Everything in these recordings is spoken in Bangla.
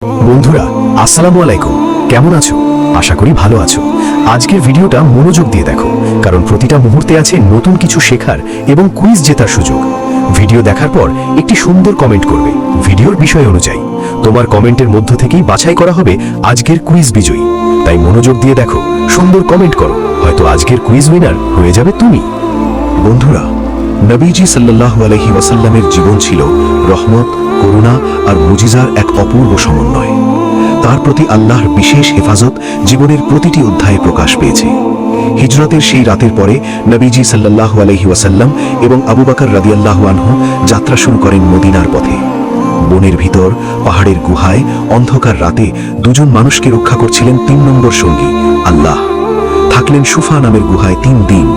বন্ধুরা আসসালামু আলাইকুম, কেমন আছো? আশা করি ভালো আছো। আজকের ভিডিওটা মনোযোগ দিয়ে দেখো, কারণ প্রতিটা মুহূর্তে আছে নতুন কিছু শেখার এবং কুইজ জেতার সুযোগ। ভিডিও দেখার পর একটি সুন্দর কমেন্ট করবে ভিডিওর বিষয় অনুযায়ী। তোমার কমেন্টের মধ্য থেকেই বাছাই করা হবে আজকের কুইজ বিজয়ী। তাই মনোযোগ দিয়ে দেখো, সুন্দর কমেন্ট করো, হয়তো আজকের কুইজ উইনার হয়ে যাবে তুমি। বন্ধুরা, নবীজি সাল্লাল্লাহু আলাইহি ওয়াসাল্লামের জীবন ছিল রহমত, করুণা আর মুজিজার এক অপূর্ব সমন্বয়। তার প্রতি আল্লাহর বিশেষ হেফাজত জীবনের প্রতিটি অধ্যায়ে প্রকাশ পেয়েছে। হিজরতের সেই রাতের পরে নবীজি সাল্লাল্লাহু আলাইহি ওয়াসাল্লাম এবং আবু বকর রাদিয়াল্লাহু আনহু যাত্রা শুরু করেন মদিনার পথে। বনের ভিতর, পাহাড়ের গুহায়, অন্ধকার রাতে দুজন মানুষকে রক্ষা করছিলেন ৩ নম্বর সঙ্গী আল্লাহ। থাকলেন সুফা নামের গুহায় ৩ দিন।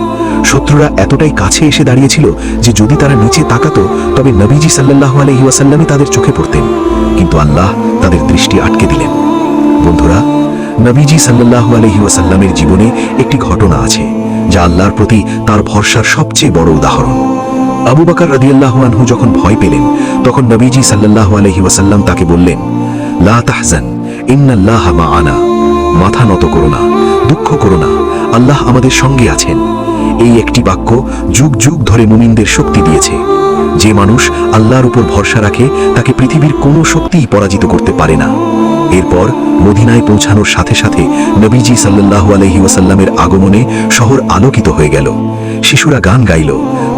শত্রুরা এতটাই কাছে এসে দাঁড়িয়েছিল যে যদি তারা নিচে তাকাতো তবে নবীজি সাল্লাল্লাহু আলাইহি ওয়াসাল্লামই তাদের চোখে পড়তেন, কিন্তু আল্লাহ তাদের দৃষ্টি আটকে দিলেন। বন্ধুরা, নবীজি সাল্লাল্লাহু আলাইহি ওয়াসাল্লামের জীবনে একটি ঘটনা আছে যা আল্লাহর প্রতি তার ভরসার সবচেয়ে বড় উদাহরণ। আবু বকর রাদিয়াল্লাহু আনহু যখন ভয় পেলেন, তখন নবীজি সাল্লাল্লাহু আলাইহি ওয়াসাল্লাম তাকে বললেন, লা তাহজান ইন্নাল্লাহা মাআনা। মাথা নত করো না, দুঃখ করো না, আল্লাহ আমাদের সঙ্গে আছেন। এই একটি বাক্য যুগ যুগ ধরে মুমিনদের শক্তি দিয়েছে। যে মানুষ আল্লাহর উপর ভরসা রাখে তাকে পৃথিবীর কোনো শক্তিই পরাজিত করতে পারে না। এরপর মদিনায় পৌঁছানোর সাথে সাথে নবীজি সাল্লাল্লাহু আলাইহি ওয়াসাল্লামের আগমনে শহর আলোকিত হয়ে গেল। শিশুরা গান গাইল,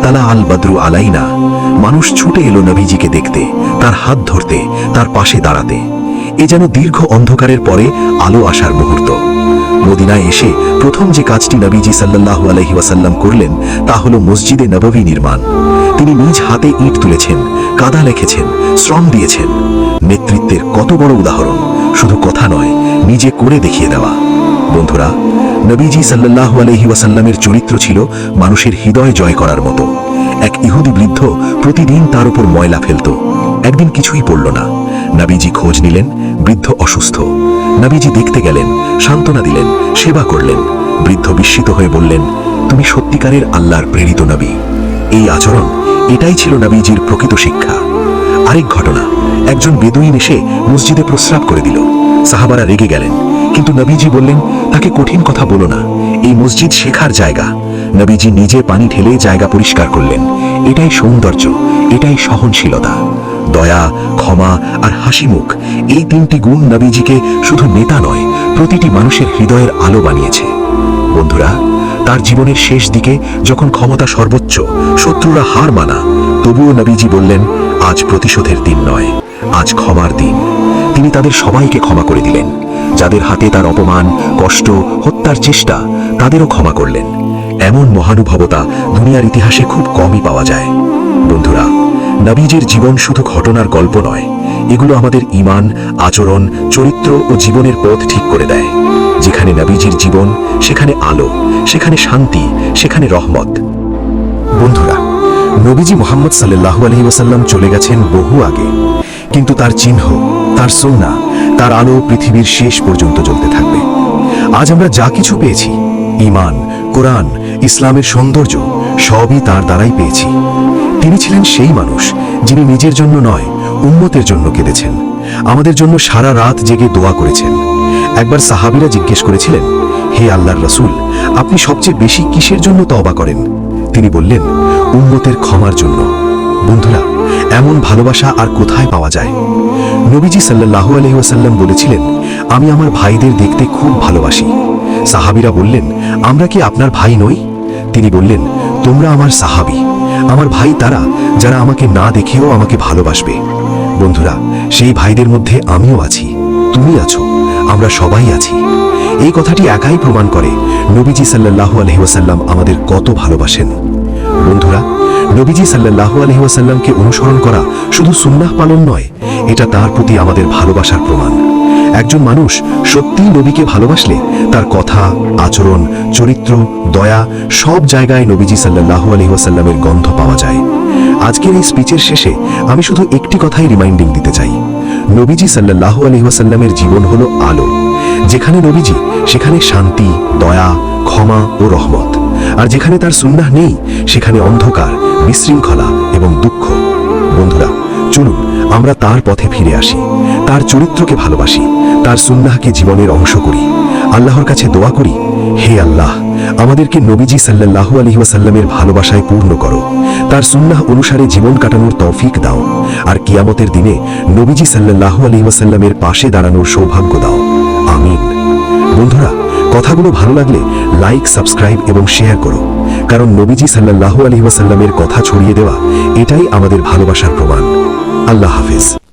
তালা আল বদরু আলাইনা। মানুষ ছুটে এলো নবীজিকে দেখতে, তার হাত ধরতে, তার পাশে দাঁড়াতে। এ যেন দীর্ঘ অন্ধকারের পরে আলো আসার মুহূর্ত। মদিনায় এসে প্রথম যে কাজটি নবীজি সাল্লাল্লাহু আলাইহি ওয়াসাল্লাম করলেন তা হলো মসজিদে নববী নির্মাণ। তিনি নিজ হাতে ইট তুলেছেন, কাদা লিখেছেন, শ্রম দিয়েছেন। নেতৃত্বের কত বড় উদাহরণ, শুধু কথা নয়, নিজে করে দেখিয়ে দেওয়া। বন্ধুরা, নবীজি সাল্লাল্লাহু আলাইহি ওয়াসাল্লামের চরিত্র ছিল মানুষের হৃদয় জয় করার মতো। এক ইহুদি বৃদ্ধ প্রতিদিন তার উপর ময়লা ফেলত। একদিন কিছুই পড়ল না। নবীজি খোঁজ নিলেন, বৃদ্ধ অসুস্থ। নবীজি দেখতে গেলেন, সান্ত্বনা দিলেন, সেবা করলেন। বৃদ্ধ বিস্মিত হয়ে বললেন, তুমি সত্যিকারের আল্লাহর প্রেরিত নবী। এই আচরণ, এটাই ছিল নবীজির প্রকৃত শিক্ষা। আরেক ঘটনা, একজন বেদুইন এসে মসজিদে প্রস্রাব করে দিল। সাহাবারা রেগে গেলেন, কিন্তু নবীজি বললেন, তাকে কঠিন কথা বলো না, এই মসজিদ শেখার জায়গা। নবীজি নিজে পানি ঢেলে জায়গা পরিষ্কার করলেন। এটাই সৌন্দর্য, এটাই সহনশীলতা। দয়া, ক্ষমা আর হাসি মুখ, এই 3টি গুণ নবীজিকে শুধু নেতা নয়, প্রতিটি মানুষের হৃদয়ের আলো বানিয়েছে। বন্ধুরা, তার জীবনের শেষ দিকে যখন ক্ষমতা সর্বোচ্চ, শত্রুরা হার মানা, তবুও নবীজি বললেন, আজ প্রতিশোধের দিন নয়, আজ ক্ষমার দিন। তিনি তাদের সবাইকে ক্ষমা করে দিলেন। যাদের হাতে তার অপমান, কষ্ট, হত্যার চেষ্টা, তাদেরও ক্ষমা করলেন। এমন মহানুভবতা দুনিয়ার ইতিহাসে খুব কমই পাওয়া যায়। বন্ধুরা, নবীজির জীবন শুধু ঘটনার গল্প নয়, এগুলো আমাদের ঈমান, আচরণ, চরিত্র ও জীবনের পথ ঠিক করে দেয়। যেখানে নবীজির জীবন, সেখানে আলো, সেখানে শান্তি, সেখানে রহমত। বন্ধুরা, নবীজি মুহাম্মদ সাল্লাল্লাহু আলাইহি ওয়াসাল্লাম চলে গেছেন বহু আগে, কিন্তু তার চিহ্ন, তার সুন্নাহ, তার আলো পৃথিবীর শেষ পর্যন্ত জ্বলতে থাকবে। আজ আমরা যা কিছু পেয়েছি, ঈমান, কোরআন, ইসলামের সৌন্দর্য, সবই তার দ্বারাই পেয়েছি। তিনি ছিলেন সেই মানুষ যিনি নিজের জন্য নয়, উম্মতের জন্য কেঁদেছেন, আমাদের জন্য সারা রাত জেগে দোয়া করেছেন। একবার সাহাবীরা জিজ্ঞেস করেছিলেন, হে আল্লাহর রাসূল, আপনি সবচেয়ে বেশি কিসের জন্য তওবা করেন? তিনি বললেন, উম্মতের ক্ষমার জন্য। বন্ধুরা, এমন ভালোবাসা আর কোথায় পাওয়া যায়? নবীজি সাল্লাল্লাহু আলাইহি ওয়াসাল্লাম বলেছিলেন, আমি আমার ভাইদের দেখতে খুব ভালোবাসি। সাহাবীরা বললেন, আমরা কি আপনার ভাই নই? তিনি বললেন, তোমরা আমার সাহাবী, আমার ভাই তারা যারা আমাকে না দেখেও আমাকে ভালোবাসবে। বন্ধুরা, সেই ভাইদের মধ্যে আমিও আছি, তুমি আছো, আমরা সবাই আছি। এই কথাটি একাই প্রমাণ করে নবীজি সাল্লাল্লাহু আলাইহি ওয়াসাল্লাম আমাদের কত ভালোবাসেন। বন্ধুরা, নবীজি সাল্লাল্লাহু আলাইহি ওয়াসাল্লামকে অনুসরণ করা শুধু সুন্নাহ পালন নয়, এটা তার প্রতি আমাদের ভালোবাসার প্রমাণ। একজন মানুষ সত্যিই নবীকে ভালোবাসলে তার কথা, আচরণ, চরিত্র, দয়া, সব জায়গায় নবীজি সাল্লাল্লাহু আলাইহি ওয়াসাল্লামের গন্ধ পাওয়া যায়। আজকের এই স্পিচের শেষে আমি শুধু একটি কথাই রিমাইন্ডিং দিতে চাই, নবীজি সাল্লাল্লাহু আলাইহি ওয়াসাল্লামের জীবন হলো আলো। যেখানে নবীজি, সেখানে শান্তি, দয়া, ক্ষমা ও রহমত। আর যেখানে তার সুন্নাহ নেই, সেখানে অন্ধকার, বিশৃঙ্খলা এবং দুঃখ। বন্ধুরা, চলুন আমরা তার পথে ফিরে আসি, তার চরিত্রকে ভালোবাসি, তার সুন্নাহকে জীবনের অংশ করি। আল্লাহর কাছে দোয়া করি, হে আল্লাহ, আমাদেরকে নবীজি সাল্লাল্লাহু আলাইহি ওয়াসাল্লামের ভালোবাসায় পূর্ণ করো, তার সুন্নাহ অনুসারে জীবন কাটানোর তৌফিক দাও, আর কিয়ামতের দিনে নবীজি সাল্লাল্লাহু আলাইহি ওয়াসাল্লামের পাশে দাঁড়ানোর সৌভাগ্য দাও। আমিন। বন্ধুরা, কথাগুলো ভালো লাগলে লাইক, সাবস্ক্রাইব এবং শেয়ার করো, কারণ নবীজি সাল্লাল্লাহু আলাইহি ওয়াসাল্লামের কথা ছড়িয়ে দেওয়া এটাই আমাদের ভালোবাসার প্রমাণ। আল্লাহ হাফেজ।